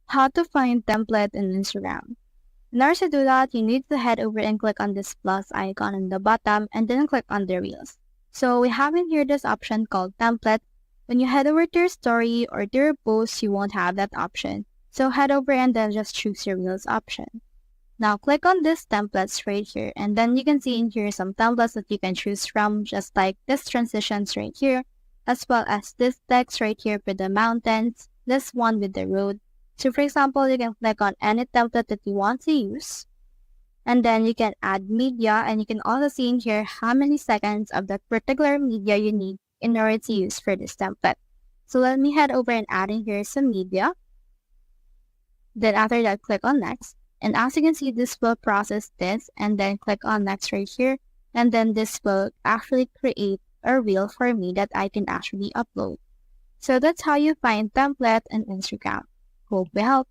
how to find template in Instagram. In order to do that, you need to head over and click on this plus icon on the bottom and then click on the Reels. So we have in here this option called template. When you head over to your story or to your post, you won't have that option. So head over and then just choose your Reels option. Now click on this templates right here, and then you can see in here some templates that you can choose from, just like this transitions right here, as well as this text right here for the mountains, this one with the road. So for example, you can click on any template that you want to use, and then you can add media, and you can also see in here how many seconds of that particular media you need in order to use for this template. So let me head over and add in here some media. Then after that, click on next. And as you can see, this will process this and then click on next right here. And then this will actually create a reel for me that I can actually upload. So that's how you find template in Instagram. Hope we help.